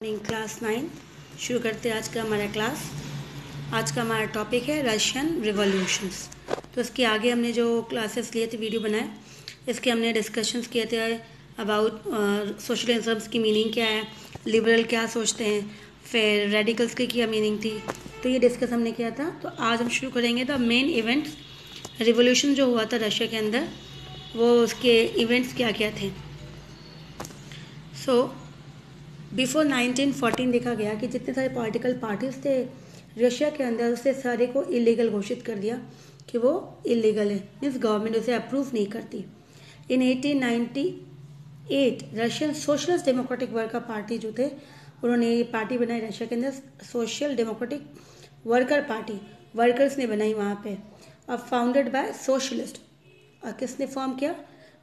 Morning class 9 शुरू करते हैं आज का हमारा क्लास। आज का हमारा टॉपिक है रशियन रिवॉल्यूशंस। तो इसके आगे हमने जो क्लासेस लिए थे, वीडियो बनाए, इसके हमने डिस्कशंस किए थे अबाउट सोशलिज्म की मीनिंग क्या है, लिबरल क्या सोचते हैं, फिर रेडिकल्स की क्या मीनिंग थी। तो ये डिस्कस हमने किया था। तो आज हम शुरू करेंगे द मेन इवेंट्स। रिवॉल्यूशन जो हुआ था रशिया के अंदर, वो उसके इवेंट्स क्या क्या थे। बिफोर 1914 देखा गया कि जितने सारे पॉलिटिकल पार्टीज थे रशिया के अंदर, उससे सारे को इलीगल घोषित कर दिया कि वो इलीगल है, मीन्स गवर्नमेंट उसे अप्रूव नहीं करती। इन 1898 Russian socialist democratic worker party जो थे, उन्होंने ये पार्टी बनाई रशिया के अंदर, social democratic worker party, workers ने बनाई वहाँ पे, और फाउंडेड बाय सोशलिस्ट। और किसने फॉर्म किया?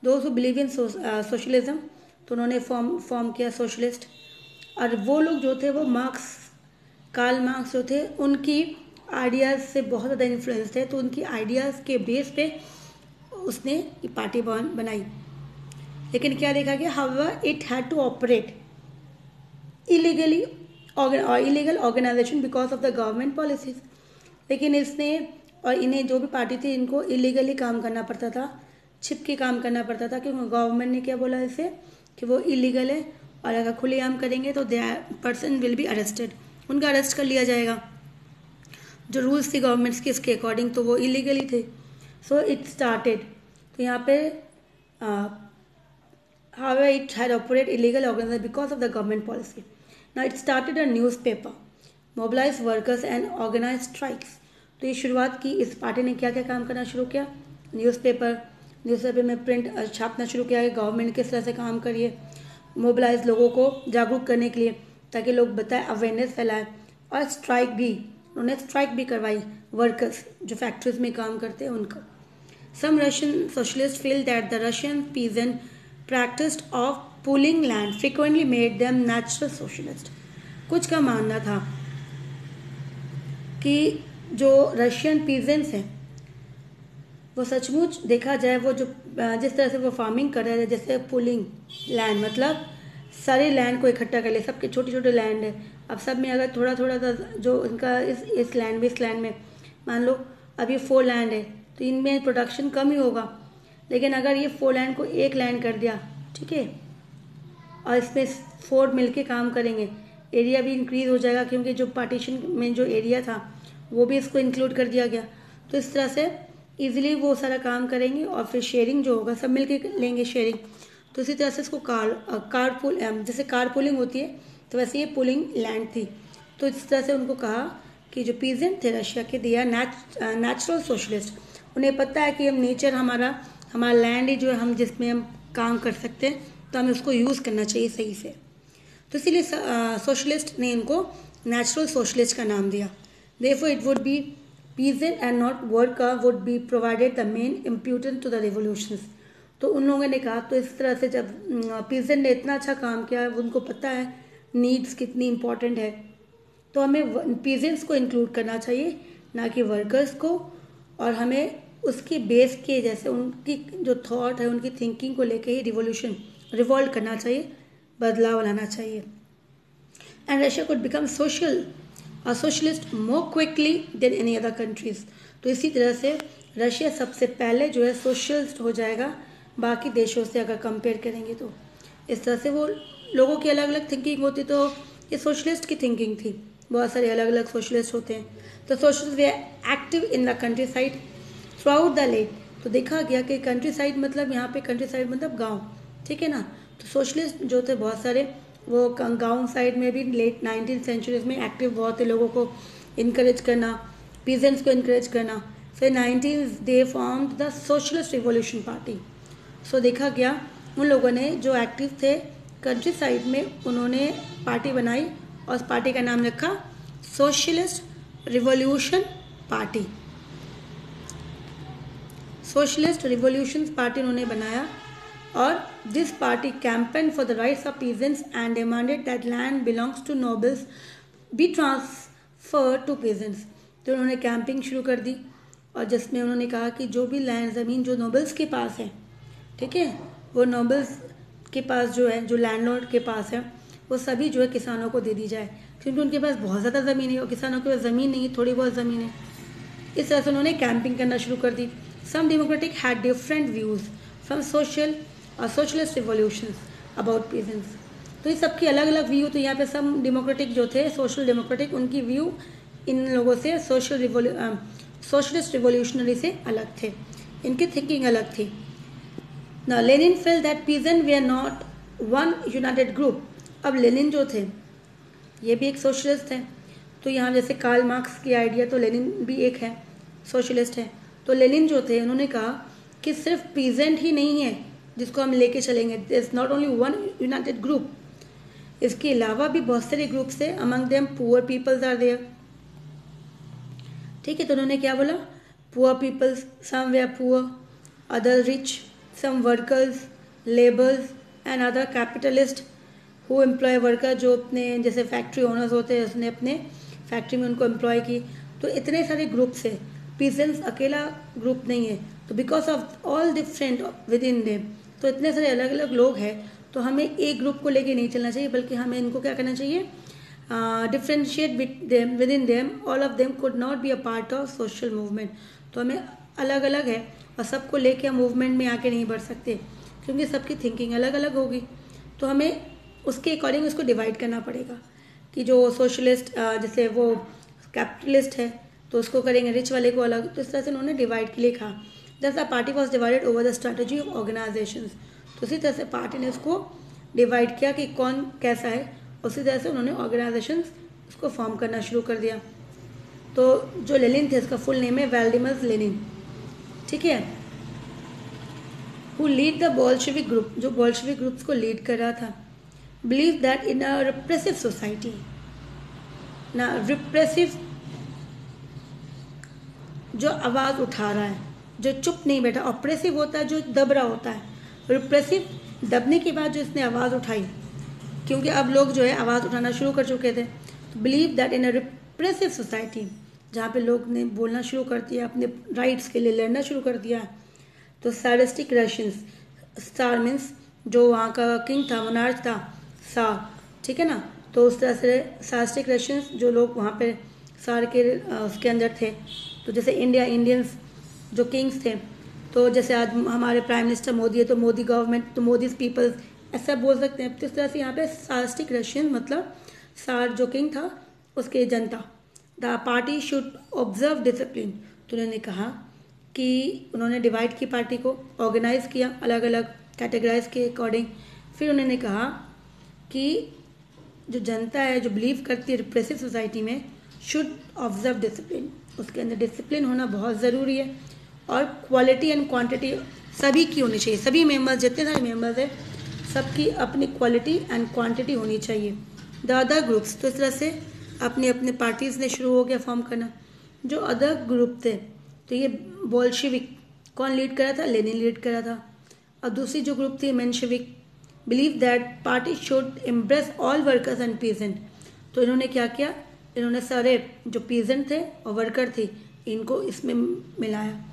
Those who believe in socialism, तो उन्होंने फॉर्म किया सोशलिस्ट। और वो लोग जो थे वो कार्ल मार्क्स जो थे, उनकी आइडियाज़ से बहुत ज़्यादा इन्फ्लुएंस थे, तो उनकी आइडियाज़ के बेस पे उसने ये पार्टी बनाई। लेकिन क्या देखा गया, however it had to operate illegally illegal organization because of the government policies. लेकिन इसने और इन्हें जो भी पार्टी थी, इनको इलीगली काम करना पड़ता था, छिप के काम करना पड़ता था, क्योंकि गवर्नमेंट ने क्या बोला इसे कि वो इलीगल है, और अगर खुलेआम करेंगे तो पर्सन विल बी अरेस्टेड, उनका अरेस्ट कर लिया जाएगा। जो रूल्स थी गवर्नमेंट्स के, इसके अकॉर्डिंग तो वो इलीगली थे। सो इट स्टार्टेड, तो यहाँ पे however it had operated illegal organization because of the government policy. Now it started a newspaper, mobilized workers and organized strikes. तो ये शुरुआत की, इस पार्टी ने क्या क्या काम करना शुरू किया? न्यूज़पेपर में प्रिंट छापना शुरू किया कि गवर्नमेंट किस तरह से काम करिए, मोबिलाइज लोगों को जागरूक करने के लिए, ताकि लोग बताएं, अवेयरनेस फैलाएं। और स्ट्राइक भी, उन्होंने स्ट्राइक भी करवाई वर्कर्स जो फैक्ट्रीज में काम करते हैं उनको। Some Russian socialist feel that the Russian peasant practiced of pulling land frequently made them natural socialist। कुछ का मानना था कि जो रशियन पीजेंट्स हैं वो सचमुच देखा जाए, वो जो जिस तरह से वो फार्मिंग कर रहे थे, जैसे पुलिंग लैंड, मतलब सारे लैंड को इकट्ठा कर ले, सबके छोटे छोटे लैंड है। अब सब में अगर थोड़ा थोड़ा जो इनका इस लैंड में, इस लैंड में मान लो अभी 4 लैंड है, तो इनमें प्रोडक्शन कम ही होगा। लेकिन अगर ये 4 लैंड को एक लैंड कर दिया, ठीक है, और इसमें 4 मिलके काम करेंगे, एरिया भी इंक्रीज हो जाएगा, क्योंकि जो पार्टीशन में जो एरिया था वो भी इसको इंक्लूड कर दिया गया। तो इस तरह से इजीली वो सारा काम करेंगे, और फिर शेयरिंग जो होगा सब मिलके लेंगे शेयरिंग। तो इसी तरह से इसको जैसे कार पुलिंग होती है, तो वैसे ये पुलिंग लैंड थी। तो इस तरह से उनको कहा कि जो पीजेंट थे रशिया के, दे आर नेचुरल सोशलिस्ट। उन्हें पता है कि हम नेचर हमारा लैंड ही जो है, हम जिसमें हम काम कर सकते हैं, तो हमें उसको यूज़ करना चाहिए सही से। तो इसीलिए सोशलिस्ट ने इनको नेचुरल सोशलिस्ट का नाम दिया। Therefore it would be peasant and not worker would be provided the main impetus to the revolutions. तो उन लोगों ने कहा, तो इस तरह से जब पीजेंट ने इतना अच्छा काम किया, उनको पता है नीड्स कितनी इंपॉर्टेंट है, तो हमें पीजेंट्स को इंक्लूड करना चाहिए, ना कि वर्कर्स को। और हमें उसके बेस के, जैसे उनकी जो थॉट है, उनकी थिंकिंग को लेके ही रिवॉल्व करना चाहिए, बदलाव लाना चाहिए। And Russia could become socialist more quickly than any other countries. तो इसी तरह से रशिया सबसे पहले जो है सोशलिस्ट हो जाएगा बाकी देशों से अगर कंपेयर करेंगे तो। इस तरह से वो लोगों की अलग अलग थिंकिंग होती, तो ये सोशलिस्ट की थिंकिंग थी। बहुत सारे अलग अलग सोशलिस्ट होते हैं। तो socialist way active in the country side through out the lake. तो देखा गया कि कंट्री साइड मतलब यहाँ पे कंट्री साइड मतलब गांव, ठीक है ना। तो सोशलिस्ट जो थे बहुत सारे, वो गांव साइड में भी लेट 19th सेंचुरीज में एक्टिव बहुत थे, लोगों को इनकरेज करना, पीजेंट्स को इनकरेज करना। फिर 19 they form the socialist revolution party. So देखा गया उन लोगों ने जो एक्टिव थे कंट्री साइड में, उन्होंने पार्टी बनाई और उस पार्टी का नाम रखा socialist revolution party. Socialist revolution party उन्होंने बनाया, और this party campaign for the rights of peasants and demanded that land belongs to nobles be transfer to peasants. तो उन्होंने कैंपिंग शुरू कर दी, और जिसमें उन्होंने कहा कि जो भी लैंड ज़मीन जो नोबल्स के पास है, ठीक है, वो नोबल्स के पास जो है, जो लैंडलॉर्ड के पास है, वो सभी जो है किसानों को दे दी जाए, क्योंकि उनके पास बहुत ज़्यादा ज़मीन है और किसानों के पास ज़मीन नहीं है, थोड़ी बहुत ज़मीन है। इस तरह से उन्होंने कैंपिंग करना शुरू कर दी। Some democratic had different views from socialist revolutions about peasants. तो ये सबकी अलग अलग व्यू। तो यहाँ पे सम डेमोक्रेटिक जो थे, सोशल डेमोक्रेटिक, उनकी व्यू इन लोगों से सोशलिस्ट रिवॉल्यूशनरी से अलग थे, इनकी थिंकिंग अलग थी। Now Lenin felt that peasants were not one united group. अब लेनिन जो थे ये भी एक सोशलिस्ट है। तो यहाँ जैसे कार्ल मार्क्स की आइडिया, तो लेनिन भी एक है, सोशलिस्ट है। तो लेनिन जो थे उन्होंने कहा कि सिर्फ पीजेंट ही नहीं है जिसको हम लेके चलेंगे, there is not only one united group, इसके अलावा भी बहुत सारे ग्रुप्स है, among them poor peoples are there. ठीक है, तो उन्होंने क्या बोला, poor peoples, some were poor, other rich, some workers, laborers and other capitalists who employ worker, जो अपने जैसे फैक्ट्री ओनर्स होते हैं उसने अपने फैक्ट्री में उनको एम्प्लॉय की। तो इतने सारे ग्रुप्स है, पीजेंट्स अकेला ग्रुप नहीं है। तो because of all different with in them, तो इतने सारे अलग अलग लोग हैं, तो हमें एक ग्रुप को लेके नहीं चलना चाहिए, बल्कि हमें इनको क्या करना चाहिए, differentiate with in them, all of them could not be a part of social movement. तो हमें अलग अलग है और सबको लेके हम मूवमेंट में आके नहीं बढ़ सकते, क्योंकि सबकी थिंकिंग अलग अलग होगी। तो हमें उसके अकॉर्डिंग उसको डिवाइड करना पड़ेगा कि जो सोशलिस्ट जैसे वो कैपिटलिस्ट है तो उसको करेंगे, रिच वाले को अलग। तो इस तरह से उन्होंने डिवाइड के लिए कहा। Thus the party was divided over the strategy of organization. तो उसी तरह से पार्टी ने उसको डिवाइड किया कि कौन कैसा है, उसी तरह से उन्होंने ऑर्गेनाइजेशन उसको फॉर्म करना शुरू कर दिया। तो जो लेनिन थे, इसका फुल नेम है व्लादिमीर लेनिन, ठीक है, who lead the Bolshevik group, जो बोल्शेविक ग्रुप्स को लीड कर रहा था, believe that in a repressive society, ना रिप्रेसिव जो आवाज़ उठा रहा है, जो चुप नहीं बैठा, ऑप्रेसिव होता है जो दब रहा होता है, रिप्रेसिव दबने के बाद जो इसने आवाज़ उठाई, क्योंकि अब लोग जो है आवाज़ उठाना शुरू कर चुके थे। तो believe that in a repressive society, जहाँ पे लोग ने बोलना शुरू कर दिया, अपने राइट्स के लिए लड़ना शुरू कर दिया। तो सारिस्टिक रशियंस, स्टार मीन्स जो वहाँ का किंग था, मोनार्च था, सार, ठीक है ना। तो उस तरह से सारिस्टिक रशियंस जो लोग वहाँ पे सार के उसके अंदर थे, तो जैसे इंडियंस जो किंग्स थे, तो जैसे आज हमारे प्राइम मिनिस्टर मोदी है तो मोदी गवर्नमेंट, तो मोदीज पीपल्स, ऐसा बोल सकते हैं। तो इस तरह से यहाँ पे सारिस्टिक रशियन मतलब सार जो किंग था उसके जनता। The party should observe discipline, तो उन्होंने कहा कि उन्होंने डिवाइड की पार्टी को, ऑर्गेनाइज किया अलग अलग कैटेगराइज के अकॉर्डिंग। फिर उन्होंने कहा कि जो जनता है जो बिलीव करती है रिप्रेसिव सोसाइटी में, शुड ऑब्जर्व डिसिप्लिन, उसके अंदर डिसिप्लिन होना बहुत ज़रूरी है। और क्वालिटी एंड क्वांटिटी सभी की होनी चाहिए, सभी मेंबर्स जितने सारे मेंबर्स हैं सबकी अपनी क्वालिटी एंड क्वांटिटी होनी चाहिए। द अदर ग्रुप्स, तो इस तरह से अपने अपने पार्टीज ने शुरू हो गया फॉर्म करना। जो अदर ग्रुप थे, तो ये बोल्शेविक कौन लीड कर रहा था, लेनिन लीड कर रहा था। और दूसरी जो ग्रुप थी Menshevik, believe that party should embrace all workers and peasant. तो इन्होंने क्या किया, इन्होंने सारे जो पीजेंट थे और वर्कर थे इनको इसमें मिलाया,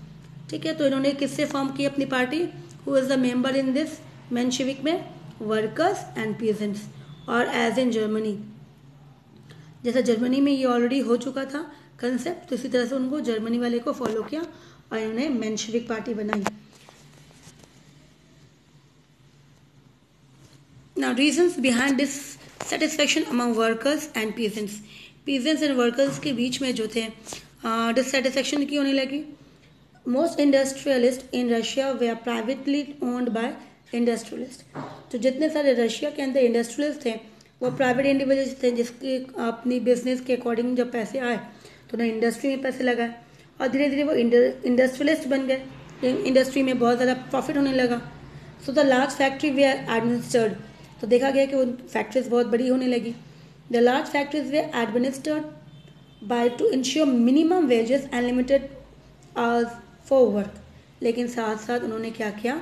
ठीक है। तो इन्होंने किससे फॉर्म की अपनी party, who is the member in this Menshevik में, वर्कर्स एंड पीजेंट्स। और एज इन जर्मनी, जैसा जर्मनी में ये ऑलरेडी हो चुका था कंसेप्ट, तो इसी तरह से उनको जर्मनी वाले को फॉलो किया और इन्होंने मेंशेविक पार्टी बनाई। Now reasons behind this satisfaction among workers and peasants, peasants and workers के बीच में जो थे डिससेटिस्फेक्शन की होने लगी। Most industrialist in Russia way privately owned by industrialist, तो जितने सारे रशिया के अंदर इंडस्ट्रियलिस्ट थे वो प्राइवेट इंडिविजुअल्स थे, जिसके अपनी बिजनेस के अकॉर्डिंग जब पैसे आए तो उन्होंने इंडस्ट्री में पैसे लगाए और धीरे धीरे वो इंडस्ट्रियलिस्ट बन गए। इंडस्ट्री में बहुत ज़्यादा प्रॉफिट होने लगा। So the large factory they are administered, तो देखा गया कि वो फैक्ट्रीज बहुत बड़ी होने लगी। The large factories way administered by two ensure minimum wages and limited hours for work, लेकिन साथ साथ उन्होंने क्या किया,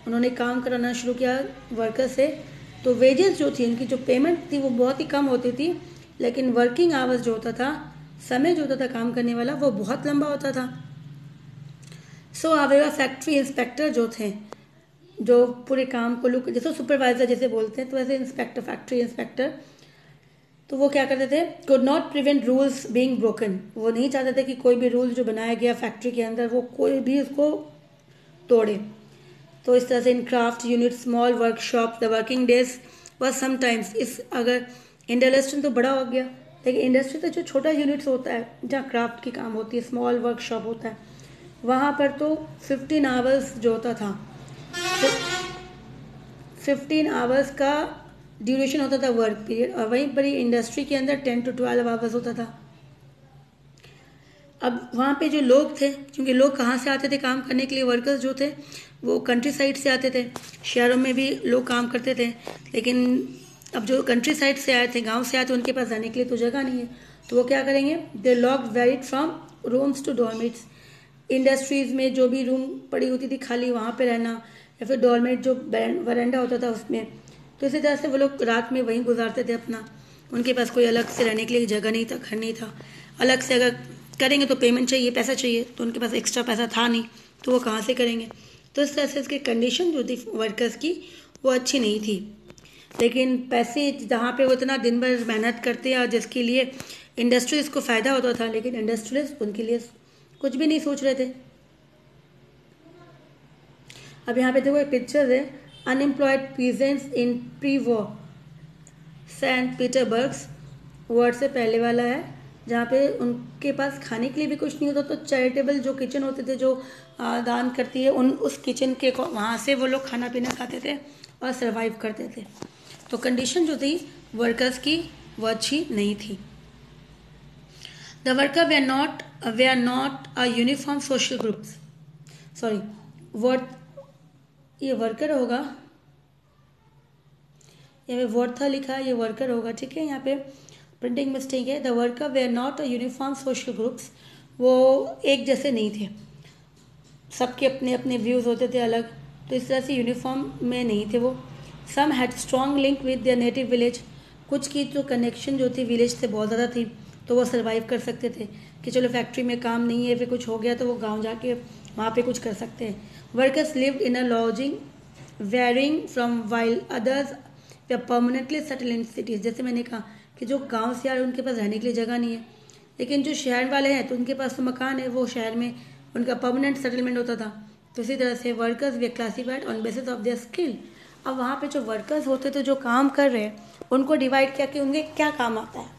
उन्होंने काम कराना शुरू किया वर्कर से। तो वेजेस जो थी, उनकी जो पेमेंट थी वो बहुत ही कम होती थी, लेकिन वर्किंग आवर्स जो होता था, समय जो होता था काम करने वाला, वो बहुत लंबा होता था। सो हावेवर फैक्ट्री इंस्पेक्टर जो थे जो पूरे काम को लुक, जैसे सुपरवाइजर जैसे बोलते हैं, तो वैसे इंस्पेक्टर, फैक्ट्री इंस्पेक्टर, तो वो क्या करते थे, could not prevent rules being broken. वो नहीं चाहते थे कि कोई भी रूल जो बनाया गया फैक्ट्री के अंदर वो कोई भी उसको तोड़े। तो इस तरह से इन craft unit, small workshop, the working days was sometimes, इस अगर इंडस्ट्री तो बड़ा हो गया, लेकिन इंडस्ट्री तो जो छोटा यूनिट्स होता है जहाँ क्राफ्ट की काम होती है, स्मॉल वर्कशॉप होता है, वहाँ पर तो 15 आवर्स जो होता था, 15 आवर्स का ड्यूरेशन होता था वर्क पीरियड, और वहीं पर ही इंडस्ट्री के अंदर 10 to 12 आवर्स होता था। अब वहाँ पे जो लोग थे, क्योंकि लोग कहाँ से आते थे काम करने के लिए, वर्कर्स जो थे वो कंट्री साइड से आते थे, शहरों में भी लोग काम करते थे, लेकिन अब जो कंट्री साइड से आए थे, गांव से आए थे, उनके पास जाने के लिए तो जगह नहीं है, तो वो क्या करेंगे, they lock varied from rooms to dormitories. Industries में जो भी रूम पड़ी होती थी खाली, वहाँ पे रहना, या फिर डॉर्मेट जो वरांडा होता था उसमें, तो इसी तरह से वो लोग रात में वहीं गुजारते थे अपना। उनके पास कोई अलग से रहने के लिए जगह नहीं था, घर नहीं था। अलग से अगर करेंगे तो पेमेंट चाहिए, पैसा चाहिए, तो उनके पास एक्स्ट्रा पैसा था नहीं, तो वो कहाँ से करेंगे। तो इस तरह से इसकी कंडीशन जो थी वर्कर्स की वो अच्छी नहीं थी। लेकिन पैसे जहाँ पे वो इतना दिन भर मेहनत करते हैं और जिसके लिए इंडस्ट्रीज को फ़ायदा होता था, लेकिन इंडस्ट्रीज उनके लिए कुछ भी नहीं सोच रहे थे। अब यहाँ पे देखो पिक्चर है, unemployed peasants in pre war Saint Petersburg, world से पहले वाला है, जहाँ पे उनके पास खाने के लिए भी कुछ नहीं होता, तो चैरिटेबल जो किचन होते थे, जो दान करती है, उस किचन के वहाँ से वो लोग खाना पीना खाते थे और सरवाइव करते थे। तो कंडीशन जो थी वर्कर्स की वो अच्छी नहीं थी। The worker they are not a uniform social groups, sorry word, ये वर्कर होगा, यहाँ पे वर्ड था लिखा है, ये वर्कर होगा, ठीक है, यहाँ पे प्रिंटिंग मिस्टेक है। The worker they are not a uniform social groups, वो एक जैसे नहीं थे, सबके अपने अपने व्यूज़ होते थे अलग, तो इस तरह से यूनिफॉर्म में नहीं थे वो। Some had strong link with their native village, कुछ की तो कनेक्शन जो थी विलेज से बहुत ज़्यादा थी, तो वो सर्वाइव कर सकते थे कि चलो फैक्ट्री में काम नहीं है, फिर कुछ हो गया तो वो गांव जाके वहाँ पे कुछ कर सकते हैं। Workers lived in a lodging varying from while others they permanently settle in cities, जैसे मैंने कहा कि जो गांव से आ रहे उनके पास रहने के लिए जगह नहीं है, लेकिन जो शहर वाले हैं तो उनके पास तो मकान है, वो शहर में उनका परमानेंट सेटलमेंट होता था। तो इसी तरह से workers way classified on basis of their skill. अब वहाँ पे जो वर्कर्स होते थे जो काम कर रहे हैं, उनको डिवाइड किया कि उनके क्या काम आता है,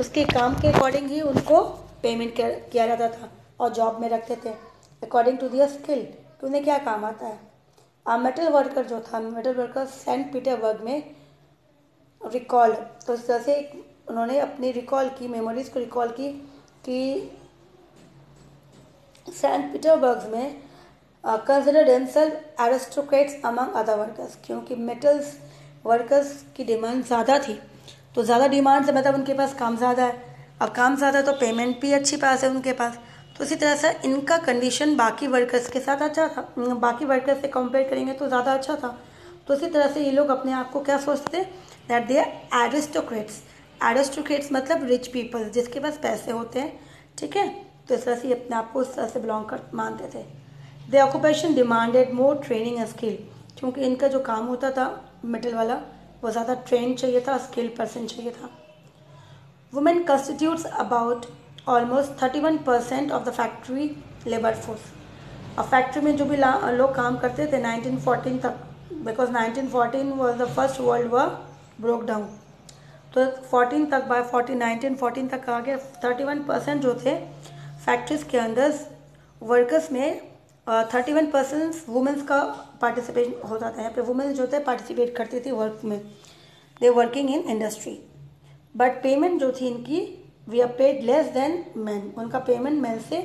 उसके काम के अकॉर्डिंग ही उनको पेमेंट किया जाता था और जॉब में रखते थे अकॉर्डिंग टू दियर स्किल कि उन्हें क्या काम आता है। मेटल वर्कर जो था, मेटल वर्कर सेंट पीटर्सबर्ग में रिकॉल, तो इस तरह से उन्होंने अपनी रिकॉल की, मेमोरीज को रिकॉल की कि सेंट पीटर्सबर्ग में consider themselves aristocrats among other workers, क्योंकि मेटल्स वर्कर्स की डिमांड ज़्यादा थी, तो ज़्यादा डिमांड से मतलब उनके पास काम ज़्यादा है, अब काम ज़्यादा है तो पेमेंट भी अच्छी पास है उनके पास, तो इसी तरह से इनका कंडीशन बाकी वर्कर्स के साथ अच्छा था, बाकी वर्कर्स से कंपेयर करेंगे तो ज़्यादा अच्छा था। तो इसी तरह से ये लोग अपने आप को क्या सोचते थे, that they are aristocrats. Aristocrats मतलब रिच पीपल, जिसके पास पैसे होते हैं, ठीक है, तो इस तरह से ये अपने आप को उस तरह से बिलोंग कर मानते थे। The occupation demanded more training and skill, क्योंकि इनका जो काम होता था मेटल वाला वो ज़्यादा ट्रेन चाहिए था, स्किल्ड पर्सन चाहिए था। Women constitutes about almost 31% of the factory labour force. अब फैक्ट्री में जो भी लोग काम करते थे 1914 तक, because 1914 was the first world war broke down, तो 14 तक, बाय 1914 तक आ गया, 31% जो थे फैक्ट्रीज के अंदर वर्कर्स में 31% वुमेन्स का पार्टिसिपेट होता था। यहाँ पे वुमेन्स जो थे पार्टिसिपेट करती थी वर्क में, they working in industry, but payment जो थी इनकी we are paid less than man, उनका पेमेंट मैन से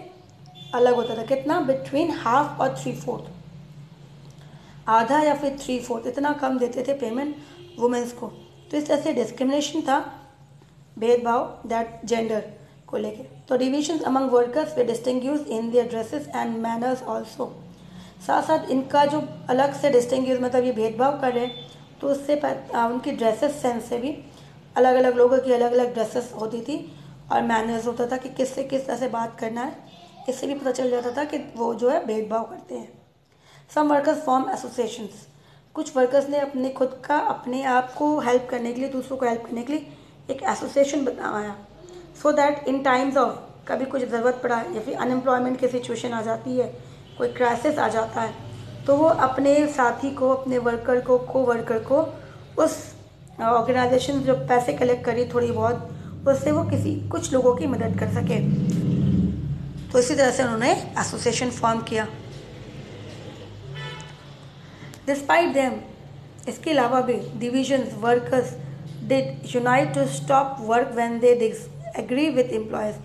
अलग होता था, कितना, बिटवीन हाफ और 3/4, आधा या फिर 3/4, इतना कम देते थे पेमेंट वुमेन्स को। तो इस तरह से डिस्क्रिमिनेशन था, भेदभाव, दैट जेंडर को लेके। तो division among workers way distinguish in their dresses and manners also, साथ साथ इनका जो अलग से डिस्टिंग्विश मतलब ये भेदभाव कर रहे हैं, तो उससे उनकी ड्रेसेस सेंस से भी अलग अलग लोगों की अलग अलग ड्रेसेस होती थी और मैनर्स होता था कि किससे किस तरह से बात करना है, इससे भी पता चल जाता था कि वो जो है भेदभाव करते हैं। सम वर्कर्स फॉर्म एसोसिएशंस, कुछ वर्कर्स ने अपने आप को हेल्प करने के लिए, दूसरों को हेल्प करने के लिए एक एसोसिएशन बनाया, so that in times of कभी कुछ ज़रूरत पड़ा या फिर अनएम्प्लॉयमेंट की सिचुएशन आ जाती है, कोई क्राइसिस आ जाता है, तो वो अपने साथी को, अपने वर्कर को, वर्कर को उस ऑर्गेनाइजेशन जो पैसे कलेक्ट करी थोड़ी बहुत, उससे वो कुछ लोगों की मदद कर सके। तो इसी तरह से उन्होंने एसोसिएशन फॉर्म किया। डिस्पाइट देम, इसके अलावा भी divisions workers did unite to stop work when they disagree with employees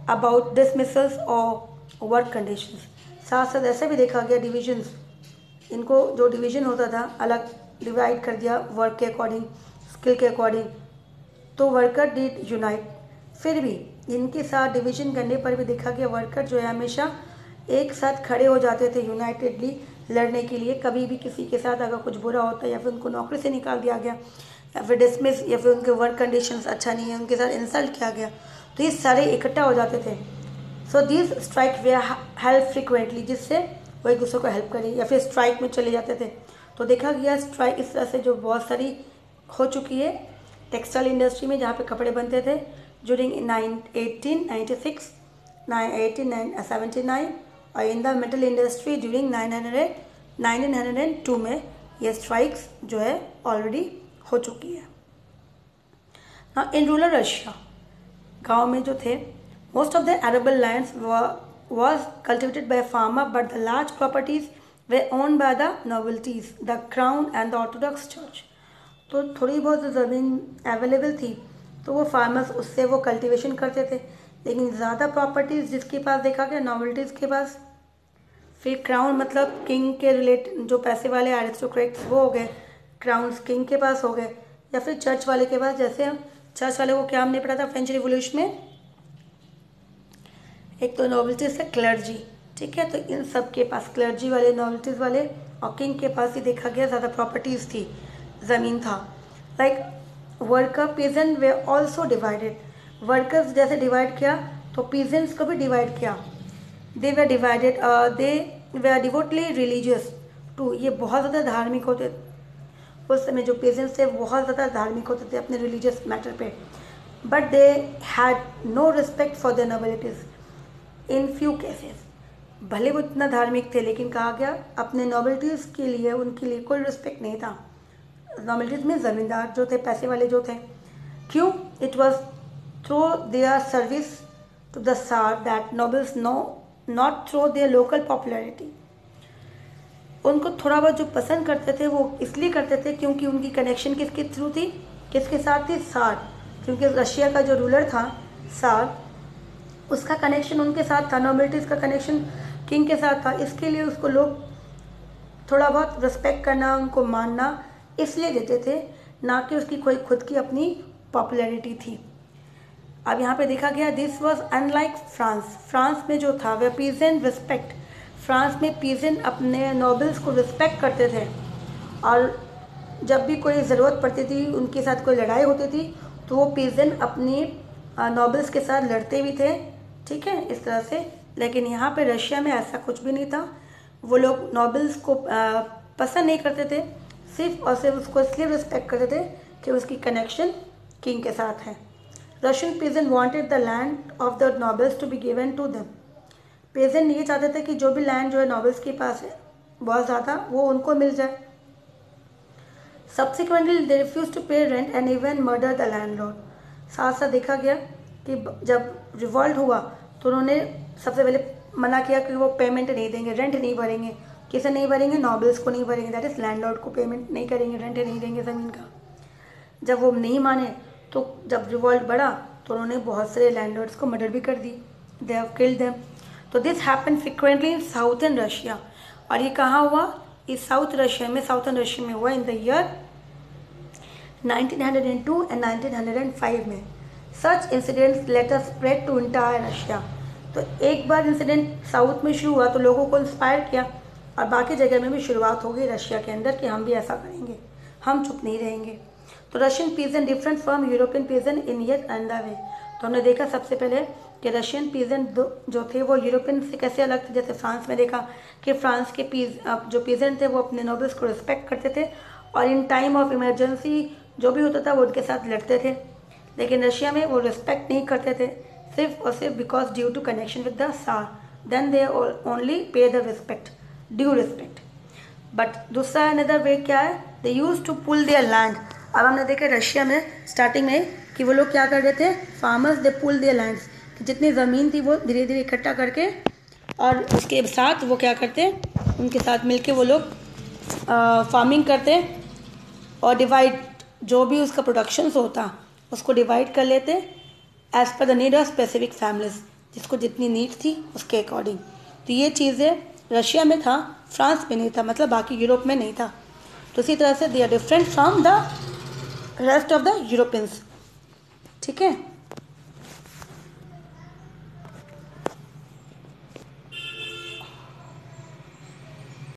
about dismissals और वर्क कंडीशंस। साथ साथ ऐसा भी देखा गया डिविजन्स, इनको जो डिवीज़न होता था अलग डिवाइड कर दिया वर्क के अकॉर्डिंग, स्किल के अकॉर्डिंग, तो वर्कर डिड यूनाइट। फिर भी इनके साथ डिवीज़न करने पर भी देखा गया वर्कर जो है हमेशा एक साथ खड़े हो जाते थे यूनाइटेडली लड़ने के लिए। कभी भी किसी के साथ अगर कुछ बुरा होता है या फिर उनको नौकरी से निकाल दिया गया या फिर डिसमिस या फिर उनके वर्क कंडीशंस अच्छा नहीं है, उनके साथ इंसल्ट किया गया, तो ये सारे इकट्ठा हो जाते थे। So this strike way help frequently, जिससे वो एक दूसरे को हेल्प करें या फिर स्ट्राइक में चले जाते थे। तो देखा गया स्ट्राइक इस तरह से जो बहुत सारी हो चुकी है टेक्सटाइल इंडस्ट्री में, जहाँ पे कपड़े बनते थे ड्यूरिंग 1896, 1879 और in the metal industry during 1902 में ये स्ट्राइक्स जो है ऑलरेडी हो चुकी है। हाँ, इन रूरल रशिया गाँव में जो थे, most of the arable lands was cultivated by a farmer, but the large properties were owned by the nobilities, the crown and the Orthodox Church. तो थोड़ी बहुत ज़मीन अवेलेबल थी तो वो फार्मर्स उससे वो कल्टीवेशन करते थे, लेकिन ज़्यादा प्रॉपर्टीज़ जिसके पास देखा गया नॉबिलिटीज़ के पास। फिर क्राउन मतलब किंग के जो पैसे वाले एरिस्टोक्रेट्स वो हो गए, क्राउन्स किंग के पास हो गए, या फिर चर्च वाले के पास। जैसे चर्च वाले को क्या हमने पढ़ा था फ्रेंच रिवोल्यूशन में, एक तो नॉबिलिटीज है क्लर्जी, ठीक है, तो इन सब के पास क्लर्जी वाले, नॉबिलिटीज वाले और किंग के पास ही देखा गया ज़्यादा प्रॉपर्टीज़ थी, ज़मीन था। Like worker peasant they also divided, workers जैसे डिवाइड किया तो पीजेंट्स को भी डिवाइड किया। They were divided, they were devoutly religious too, ये बहुत ज़्यादा धार्मिक होते उस समय, जो पीजेंट्स थे बहुत ज़्यादा धार्मिक होते थे अपने रिलीजियस मैटर पे। But they had no respect for the nobilities in few cases, भले वो इतना धार्मिक थे लेकिन कहा गया अपने नॉबिलिटीज़ के लिए उनके लिए कोई रिस्पेक्ट नहीं था। नॉबिलिटीज़ में ज़मींदार जो थे, पैसे वाले जो थे। क्यों? It was through their service to the tsar that nobles no not through their local popularity, उनको थोड़ा बहुत जो पसंद करते थे वो इसलिए करते थे क्योंकि उनकी कनेक्शन किसके थ्रू थी, किसके साथ थी, सार, क्योंकि रशिया का जो रूलर था सार, उसका कनेक्शन उनके साथ था, नॉबिलिटीज़ का कनेक्शन किंग के साथ था। इसके लिए उसको लोग थोड़ा बहुत रिस्पेक्ट करना, उनको मानना इसलिए देते थे, ना कि उसकी कोई खुद की अपनी पॉपुलैरिटी थी। अब यहाँ पे देखा गया this was unlike France, France में जो था वह पीजेंट रिस्पेक्ट, फ्रांस में पीजेंट अपने नॉबल्स को रिस्पेक्ट करते थे, और जब भी कोई ज़रूरत पड़ती थी, उनके साथ कोई लड़ाई होती थी, तो वो पीजेंट अपनी नॉबल्स के साथ लड़ते भी थे, ठीक है, इस तरह से। लेकिन यहाँ पे रशिया में ऐसा कुछ भी नहीं था, वो लोग नॉबल्स को पसंद नहीं करते थे, सिर्फ और सिर्फ उसको इसलिए रिस्पेक्ट करते थे कि उसकी कनेक्शन किंग के साथ है। Russian peasant wanted the land of the nobles to be given to them, peasant ये चाहते थे कि जो भी लैंड जो है नॉबल्स के पास है बहुत ज़्यादा, वो उनको मिल जाए। सब्सिक्वेंटली दे रिफ्यूज टू पे rent and even murder the landlord. साथ साथ देखा गया कि जब रिवॉल्ट हुआ तो उन्होंने सबसे पहले मना किया कि वो पेमेंट नहीं देंगे, रेंट नहीं भरेंगे। किसे नहीं भरेंगे? नॉबल्स को नहीं भरेंगे, दैट इज़ लैंडलॉर्ड को पेमेंट नहीं करेंगे, रेंट नहीं देंगे ज़मीन का। जब वो नहीं माने तो जब रिवॉल्ट बढ़ा तो उन्होंने बहुत सारे लैंडलॉर्ड्स को मर्डर भी कर दी, दे हैव किल्ड देम। तो this happen frequently in southern Russia, और ये कहाँ हुआ? इस साउथ रशिया में, साउथर्न रशिया में हुआ इन द ईयर 1902 एंड 1905 में। Such incidents later spread to entire Russia. तो एक बार इंसिडेंट साउथ में शुरू हुआ तो लोगों को इंस्पायर किया, और बाकी जगह में भी शुरुआत हो गई रशिया के अंदर कि हम भी ऐसा करेंगे, हम चुप नहीं रहेंगे। तो Russian peasant different from European peasant in yet another way. तो हमने देखा सबसे पहले कि रशियन पीजेंट जो थे वो यूरोपियन से कैसे अलग थे। जैसे फ्रांस में देखा कि फ्रांस के जो पीजेंट थे वो अपने नोबल्स को रिस्पेक्ट करते थे और इन टाइम ऑफ इमरजेंसी जो भी होता था वो उनके साथ लड़ते थे। लेकिन रशिया में वो रिस्पेक्ट नहीं करते थे, सिर्फ और सिर्फ because due to connection with the tsar, then they only pay the respect, due respect. But दूसरा अनदर वे क्या है, they use to pull their land. अब हमने देखा रशिया में स्टार्टिंग में कि वो लोग क्या कर रहे थे, farmers they pull their lands, जितनी ज़मीन थी वो धीरे धीरे इकट्ठा करके और उसके साथ वो क्या करते, उनके साथ मिलके वो लोग फार्मिंग करते और डिवाइड जो भी उसका प्रोडक्शन होता उसको डिवाइड कर लेते as per the need of specific families, जिसको जितनी नीड थी उसके अकॉर्डिंग। तो ये चीज़ें रशिया में था, फ्रांस में नहीं था, मतलब बाकी यूरोप में नहीं था। तो इसी तरह से they are different from the rest of the Europeans. ठीक है।